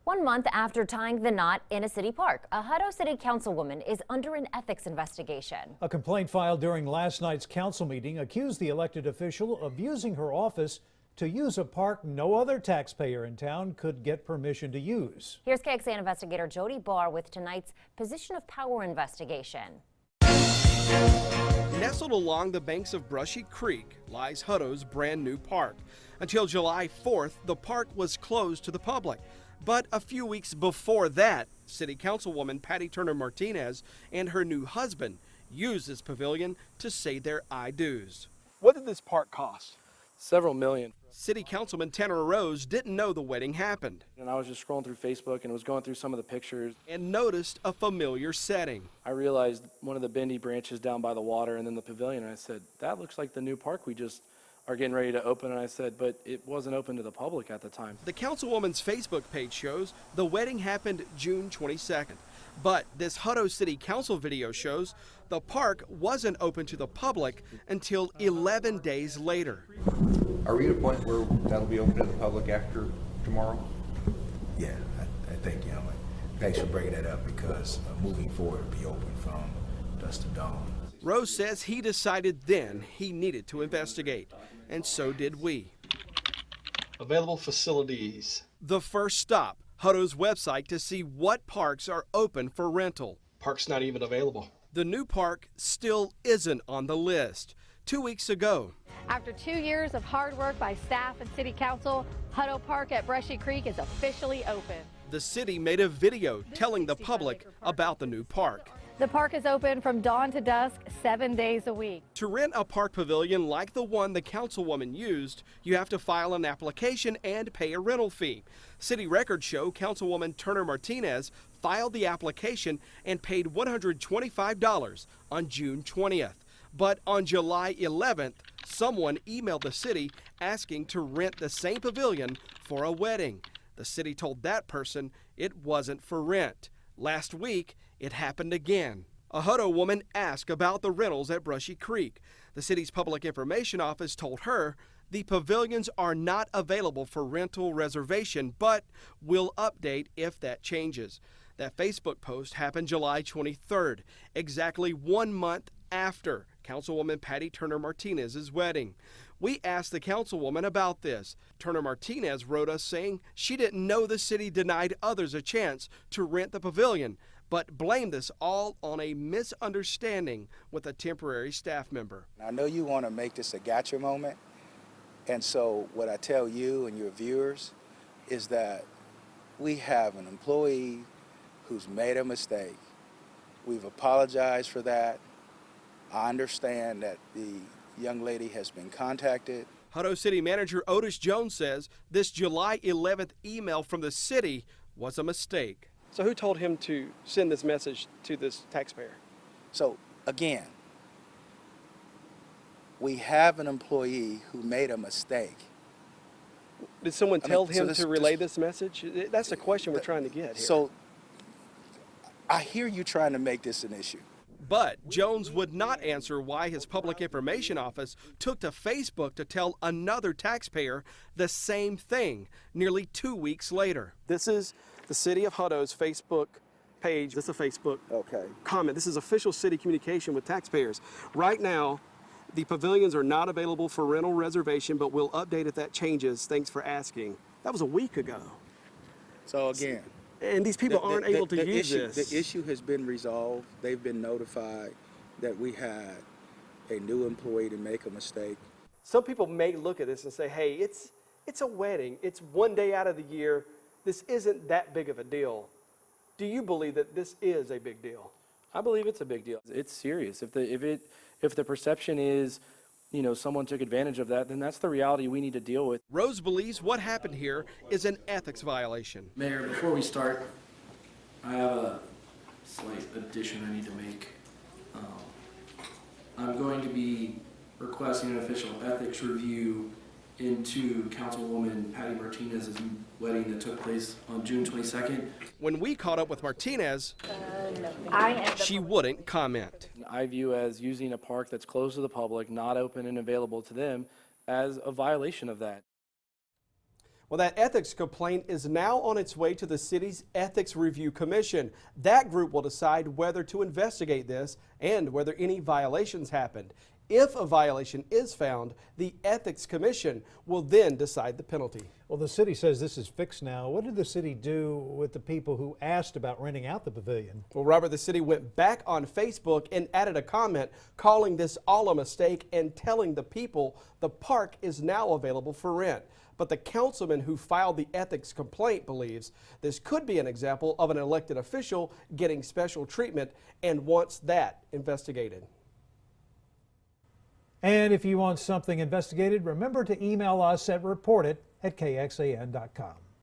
1 month after tying the knot in a city park, a Hutto City Councilwoman is under an ethics investigation. A complaint filed during last night's council meeting accused the elected official of using her office to use a park no other taxpayer in town could get permission to use. Here's KXAN investigator Jody Barr with tonight's position of power investigation. Nestled along the banks of Brushy Creek lies Hutto's brand new park. Until July 4th, the park was closed to the public. But a few weeks before that, City Councilwoman Patty Turner Martinez and her new husband used this pavilion to say their I do's. What did this park cost? Several million. City Councilman Tanner Rose didn't know the wedding happened. And I was just scrolling through Facebook and was going through some of the pictures. And noticed a familiar setting. I realized one of the bendy branches down by the water and then the pavilion. And I said, that looks like the new park we just are getting ready to open. And I said, but it wasn't open to the public at the time. The Councilwoman's Facebook page shows the wedding happened June 22nd. But this Hutto City Council video shows the park wasn't open to the public until 11 days later. Are we at a point where that'll be open to the public after tomorrow? Yeah, I think, thanks for bringing that up because moving forward, it'll be open from dusk to dawn. Rose says he decided then he needed to investigate, and so did we. Available facilities. The first stop, Hutto's website to see what parks are open for rental. Park's not even available. The new park still isn't on the list. 2 weeks ago, after 2 years of hard work by staff and City Council, Hutto Park at Brushy Creek is officially open. The city made a video telling the public about the new park. The park is open from dawn to dusk, 7 days a week. To rent a park pavilion like the one the councilwoman used, you have to file an application and pay a rental fee. City records show Councilwoman Turner Martinez filed the application and paid $125 on June 20th. But on July 11th, someone emailed the city asking to rent the same pavilion for a wedding. The city told that person it wasn't for rent. Last week, it happened again. A Hutto woman asked about the rentals at Brushy Creek. The city's public information office told her the pavilions are not available for rental reservation, but will update if that changes. That Facebook post happened July 23rd, exactly 1 month after Councilwoman Patty Turner Martinez's wedding. We asked the councilwoman about this. Turner Martinez wrote us saying she didn't know the city denied others a chance to rent the pavilion, but blamed this all on a misunderstanding with a temporary staff member. I know you want to make this a gotcha moment, and so what I tell you and your viewers is that we have an employee who's made a mistake. We've apologized for that. I understand that the young lady has been contacted. Hutto City Manager Otis Jones says this July 11th email from the city was a mistake. So who told him to send this message to this taxpayer? So again, we have an employee who made a mistake. Did someone tell him to relay this message? That's the question we're trying to get here. So I hear you trying to make this an issue. But Jones would not answer why his public information office took to Facebook to tell another taxpayer the same thing nearly 2 weeks later. This is the City of Hutto's Facebook page. This is a Facebook comment. This is official city communication with taxpayers. Right now, the pavilions are not available for rental reservation, but we'll update if that changes. Thanks for asking. That was a week ago. So again, and these people aren't able to use this. The issue has been resolved. They've been notified that we had a new employee to make a mistake. Some people may look at this and say, hey, it's a wedding. It's 1 day out of the year. This isn't that big of a deal. Do you believe that this is a big deal? I believe it's a big deal. It's serious. If the perception is, someone took advantage of that, then that's the reality we need to deal with. Rose believes what happened here is an ethics violation. Mayor, before we start, I have a slight addition I need to make. I'm going to be requesting an official ethics review into Councilwoman Patty Martinez's wedding that took place on June 22nd. When we caught up with Martinez, she wouldn't comment. I view as using a park that's closed to the public, not open and available to them, as a violation of that. Well, that ethics complaint is now on its way to the city's Ethics Review Commission. That group will decide whether to investigate this and whether any violations happened. If a violation is found, the Ethics Commission will then decide the penalty. Well, the city says this is fixed now. What did the city do with the people who asked about renting out the pavilion? Well, Robert, the city went back on Facebook and added a comment calling this all a mistake and telling the people the park is now available for rent. But the councilman who filed the ethics complaint believes this could be an example of an elected official getting special treatment and wants that investigated. And if you want something investigated, remember to email us at reportit@kxan.com.